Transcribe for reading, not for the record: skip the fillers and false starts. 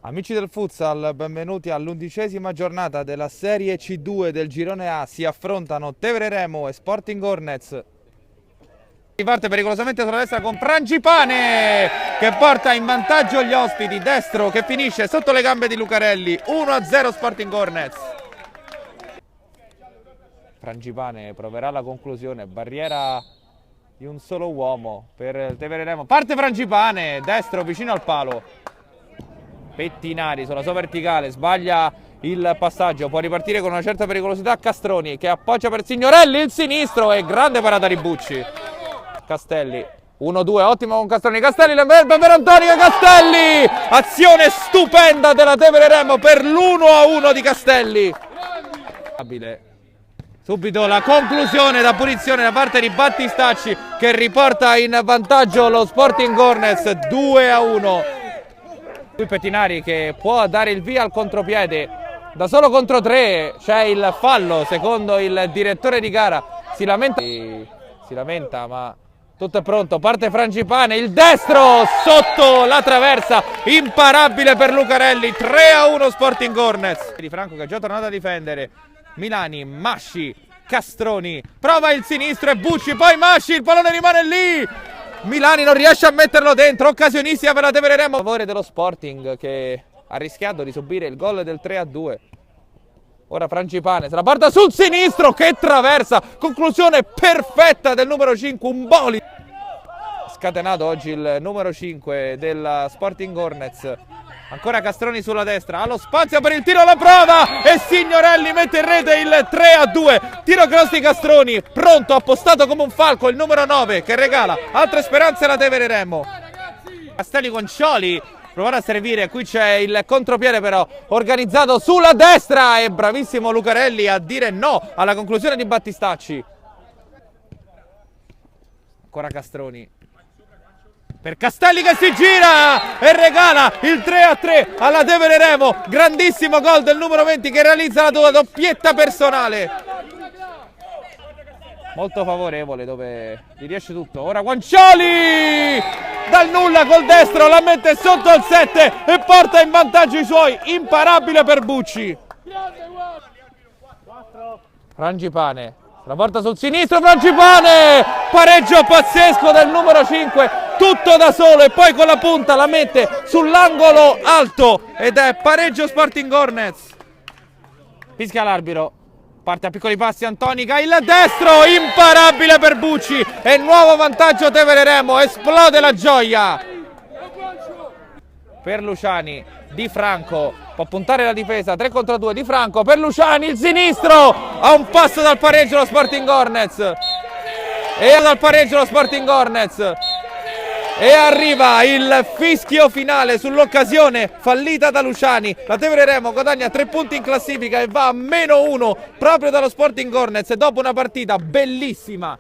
Amici del futsal, benvenuti all'11ª giornata della Serie C2 del Girone A. Si affrontano Tevere Remo e Sporting Hornets. Riparte pericolosamente sulla destra con Frangipane che porta in vantaggio gli ospiti. Destro che finisce sotto le gambe di Lucarelli. 1-0 Sporting Hornets. Frangipane proverà la conclusione. Barriera di un solo uomo per il Tevere Remo. Parte Frangipane, destro vicino al palo. Pettinari sulla sua verticale, sbaglia il passaggio, può ripartire con una certa pericolosità Castroni che appoggia per Signorelli, il sinistro e grande parata di Bucci. Castelli, 1-2, ottimo con Castroni, Castelli, l'enverba per Antonio Castelli, azione stupenda della Tevere Remo per l'1-1 di Castelli. Subito la conclusione da punizione da parte di Battistacci che riporta in vantaggio lo Sporting Hornets 2-1. Qui Pettinari che può dare il via al contropiede, da solo contro 3 c'è il fallo secondo il direttore di gara, si lamenta ma tutto è pronto, parte Frangipane, il destro sotto la traversa, imparabile per Lucarelli, 3-1 Sporting Hornets. Di Franco che è già tornato a difendere, Milani, Masci, Castroni, prova il sinistro e Bucci, poi Masci, il pallone rimane lì. Milani non riesce a metterlo dentro, occasionissima per la Tevere Remo a favore dello Sporting che ha rischiato di subire il gol del 3-2. Ora Frangipane se la porta sul sinistro, che traversa, conclusione perfetta del numero 5, un boli. Scatenato oggi il numero 5 del Sporting Hornets. Ancora Castroni sulla destra, ha lo spazio per il tiro alla prova e Signorelli mette in rete il 3-2. Tiro cross di Castroni, pronto, appostato come un falco il numero 9 che regala altre speranze alla Tevere Remo. Castelli con Scioli, provare a servire, qui c'è il contropiede però organizzato sulla destra e bravissimo Lucarelli a dire no alla conclusione di Battistacci. Ancora Castroni. Per Castelli che si gira e regala il 3-3 alla Tevere Remo, grandissimo gol del numero 20 che realizza la tua doppietta personale. Molto favorevole dove gli riesce tutto. Ora Guancioli dal nulla col destro la mette sotto al 7 e porta in vantaggio i suoi, imparabile per Bucci. Frangipane. La porta sul sinistro, Frangipane, pareggio pazzesco del numero 5, tutto da solo e poi con la punta la mette sull'angolo alto ed è pareggio Sporting Hornets. Fischia l'arbitro, parte a piccoli passi Antonica, il destro, imparabile per Bucci e nuovo vantaggio Tevere Remo, esplode la gioia. Per Luciani, Di Franco, può puntare la difesa, 3 contro 2, Di Franco per Luciani, il sinistro, a un passo dal pareggio lo Sporting Hornets, e dal pareggio lo Sporting Hornets, e arriva il fischio finale sull'occasione fallita da Luciani. La Tevere Remo guadagna 3 punti in classifica e va a -1 proprio dallo Sporting Hornets dopo una partita bellissima.